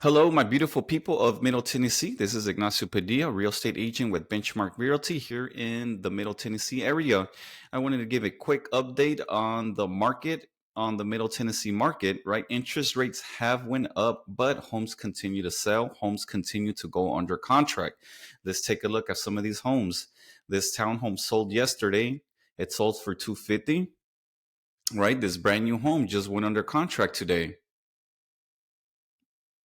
Hello, my beautiful people of Middle Tennessee. This is Ignacio Padilla, real estate agent with Benchmark Realty here in the Middle Tennessee area. I wanted to give a quick update on the market, on the Middle Tennessee market, right? Interest rates have went up, but homes continue to sell. Homes continue to go under contract. Let's take a look at some of these homes. This townhome sold yesterday. It sold for 250, right? This brand new home just went under contract today.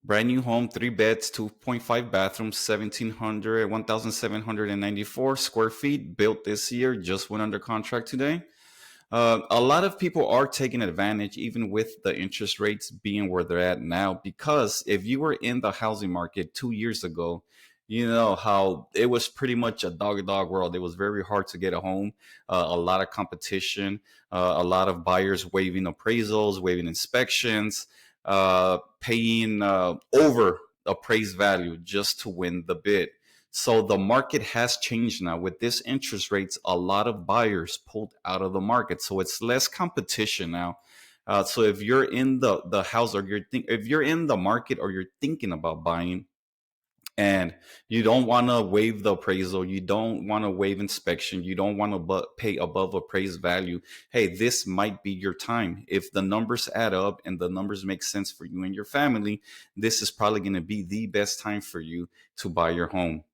Brand new home, 3 beds, 2.5 bathrooms, 1,794 square feet, built this year, just went under contract today. A lot of people are taking advantage, even with the interest rates being where they're at now, because if you were in the housing market 2 years ago, you know how it was pretty much a dog dog world. It was very hard to get a home, a lot of competition, a lot of buyers waiving appraisals, waiving inspections, paying over appraised value just to win the bid. So the market has changed now. With this interest rates, a lot of buyers pulled out of the market. So it's less competition now. So if you're in the house or if you're in the market or you're thinking about buying, and you don't want to waive the appraisal, you don't want to waive inspection, you don't want to pay above appraised value, hey, this might be your time. If the numbers add up and the numbers make sense for you and your family, this is probably going to be the best time for you to buy your home.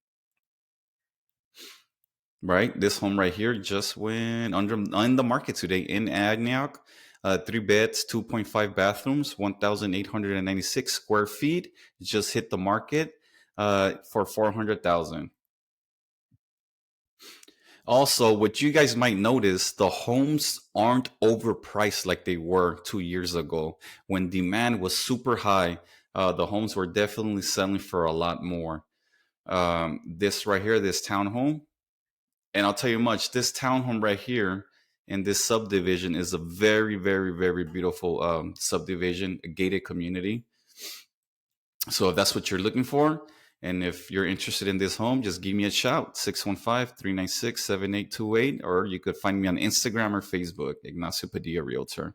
Right, this home right here just went under on the market today in Agneoc. 3 beds, 2.5 bathrooms, 1,896 square feet. Just hit the market for 400,000. Also, what you guys might notice, the homes aren't overpriced like they were 2 years ago. When demand was super high, the homes were definitely selling for a lot more. This right here, this townhome, and I'll tell you much, this townhome right here in this subdivision is a very, very, very beautiful subdivision, a gated community. So if that's what you're looking for, and if you're interested in this home, just give me a shout, 615-396-7828, or you could find me on Instagram or Facebook, Ignacio Padilla Realtor.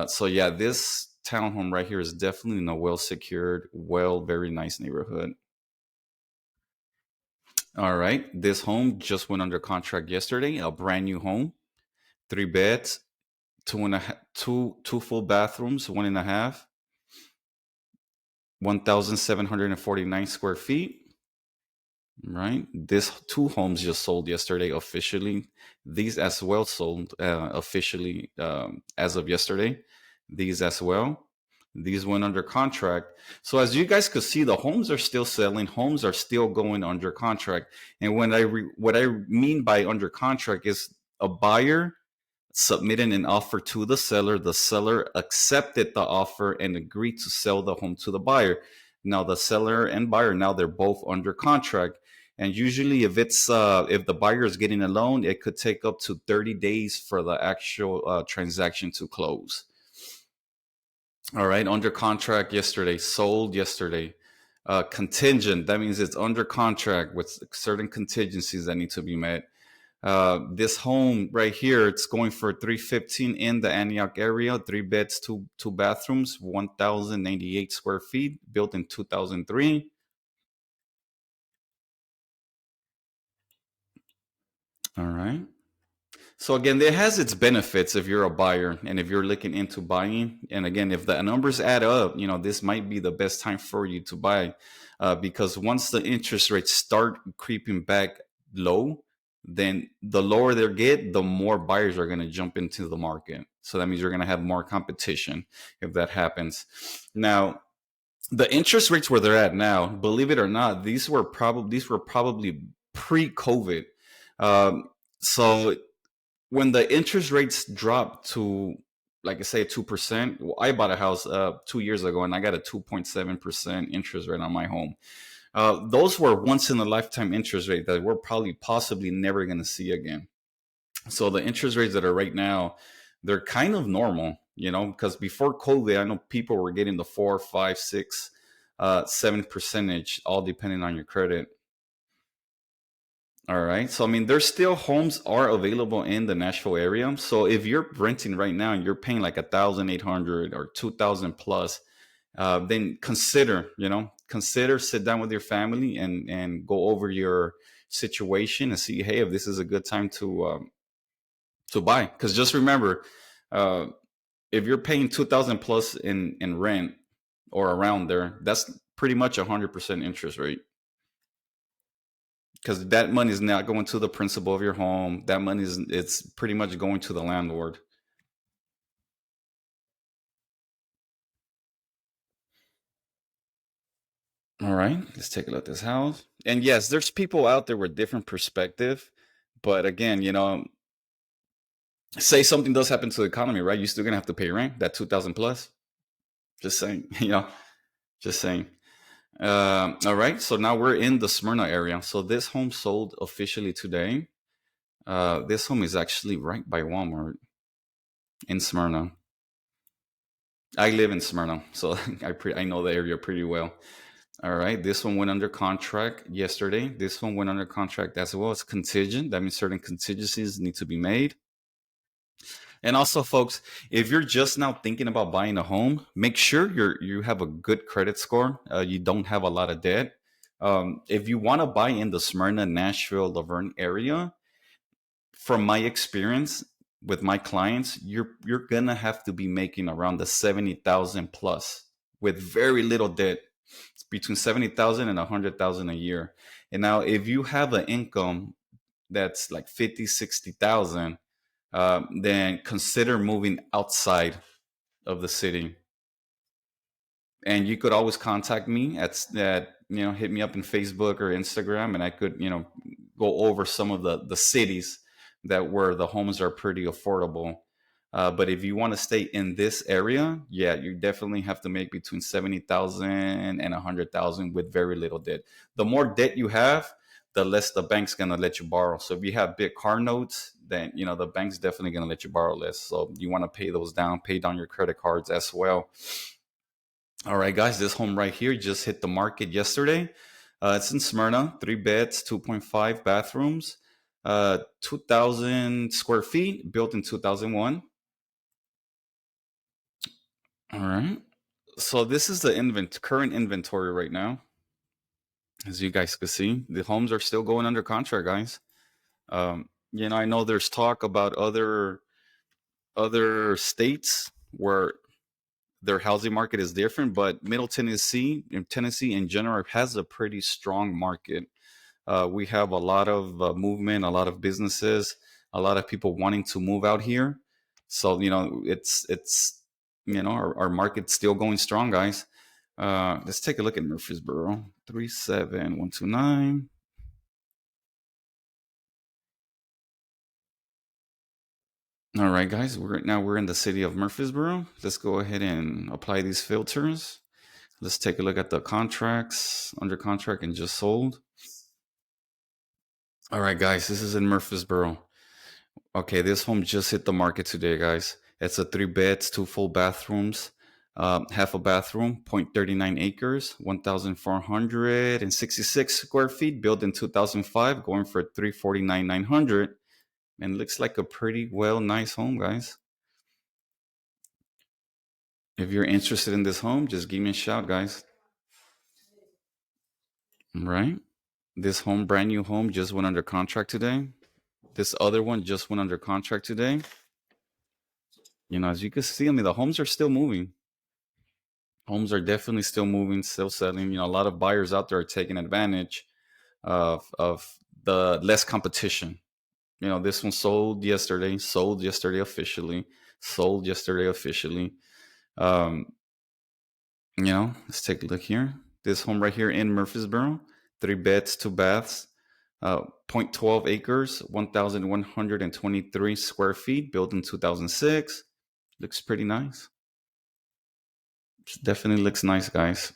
So yeah, this townhome right here is definitely in a well-secured, very nice neighborhood. All right, this home just went under contract yesterday, a brand new home, 3 beds, two full bathrooms, 1.5, 1,749 square feet. Right, this two homes just sold yesterday officially. These as well sold officially as of yesterday. These as well. These went under contract. So as you guys could see, the homes are still selling. Homes are still going under contract. And what I mean by under contract is a buyer submitting an offer to the seller accepted the offer and agreed to sell the home to the buyer. Now the seller and buyer, now they're both under contract. And usually if the buyer is getting a loan, it could take up to 30 days for the actual transaction to close. All right, under contract yesterday, sold yesterday. Contingent, that means it's under contract with certain contingencies that need to be met. This home right here, it's going for 315 in the Antioch area, 3 beds, two bathrooms, 1,098 square feet, built in 2003. All right. So again, it has its benefits if you're a buyer and if you're looking into buying. And again, if the numbers add up, this might be the best time for you to buy, because once the interest rates start creeping back low, then the lower they get, the more buyers are going to jump into the market. So that means you're going to have more competition if that happens. Now, the interest rates where they're at now, believe it or not, these were probably pre-COVID. So when the interest rates dropped to, like I say, 2%, I bought a house 2 years ago and I got a 2.7% interest rate on my home. Those were once in a lifetime interest rate that we're possibly never going to see again. So the interest rates that are right now, they're kind of normal, because before COVID, I know people were getting the 4, 5, 6, 7%, all depending on your credit. All right. So, I mean, there's still homes are available in the Nashville area. So if you're renting right now and you're paying like 1,800 or 2,000 plus, then consider sit down with your family and go over your situation and see, hey, if this is a good time to buy. Because just remember, uh, if you're paying 2,000 plus in rent or around there, that's pretty much 100% interest rate. Because that money is not going to the principal of your home. That money is it's pretty much going to the landlord. All right, let's take a look at this house. And yes, there's people out there with different perspective, but again, say something does happen to the economy, right? You're still gonna have to pay rent, that 2,000 plus. Just saying, just saying. All right, so now we're in the Smyrna area. So this home sold officially today. This home is actually right by Walmart in Smyrna. I live in Smyrna, so I know the area pretty well. All right, this one went under contract yesterday. This one went under contract as well. It's contingent. That means certain contingencies need to be made. And also, folks, if you're just now thinking about buying a home, make sure you have a good credit score. You don't have a lot of debt. If you want to buy in the Smyrna, Nashville, Laverne area, from my experience with my clients, you're gonna have to be making around the 70,000 plus with very little debt. It's between 70,000 and 100,000 a year. And now, if you have an income that's like 50, 60,000, then consider moving outside of the city. And you could always contact me at that, hit me up in Facebook or Instagram, and I could, go over some of the cities that where the homes are pretty affordable. But if you want to stay in this area, yeah, you definitely have to make between 70,000 and 100,000 with very little debt. The more debt you have, the less the bank's gonna let you borrow. So if you have big car notes, then the bank's definitely gonna let you borrow less. So you want to pay those down, pay down your credit cards as well. All right, guys, this home right here just hit the market yesterday. It's in Smyrna, 3 beds, 2.5 bathrooms, 2,000 square feet, built in 2001. All right. So this is the current inventory right now. As you guys can see, the homes are still going under contract, guys. I know there's talk about other states where their housing market is different, but Middle Tennessee and Tennessee in general has a pretty strong market. We have a lot of movement, a lot of businesses, a lot of people wanting to move out here. So it's our market's still going strong, guys. Let's take a look at Murfreesboro, 37129. All right, guys, we're in the city of Murfreesboro. Let's go ahead and apply these filters. Let's take a look at the contracts, under contract and just sold. All right, guys, this is in Murfreesboro. Okay, this home just hit the market today, guys. It's a 3 beds, 2 full bathrooms, half a bathroom, 0.39 acres, 1,466 square feet, built in 2005, going for 349,900. And looks like a pretty nice home, guys. If you're interested in this home, just give me a shout, guys. Right? This home, brand new home, just went under contract today. This other one just went under contract today. As you can see, the homes are still moving. Homes are definitely still moving, still selling. A lot of buyers out there are taking advantage of the less competition. This one sold yesterday officially. Let's take a look here. This home right here in Murfreesboro, 3 beds, 2 baths, 0.12 acres, 1,123 square feet, built in 2006. Looks pretty nice. Definitely looks nice, guys.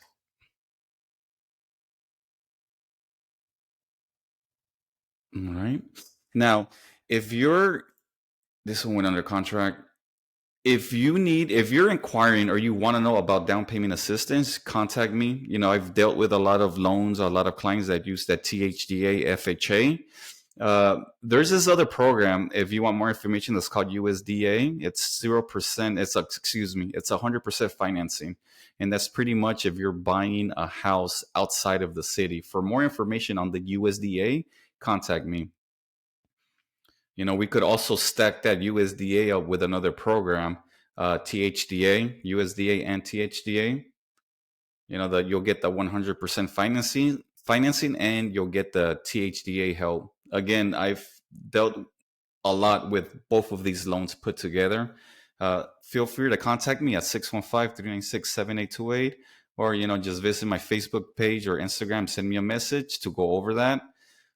All right. Now, this one went under contract. If you're inquiring or you want to know about down payment assistance, contact me. I've dealt with a lot of loans, a lot of clients that use that THDA, FHA. There's this other program. If you want more information, that's called USDA. It's 0%. Excuse me. It's 100% financing, and that's pretty much if you're buying a house outside of the city. For more information on the USDA, contact me. We could also stack that USDA up with another program, THDA, USDA and THDA. That you'll get the 100% financing, and you'll get the THDA help. Again, I've dealt a lot with both of these loans put together. Feel free to contact me at 615-396-7828, or just visit my Facebook page or Instagram, send me a message to go over that.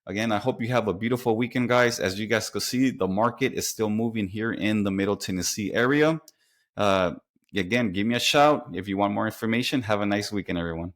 Again, I hope you have a beautiful weekend, guys. As you guys can see, the market is still moving here in the Middle Tennessee area. Again, give me a shout if you want more information. Have a nice weekend, everyone.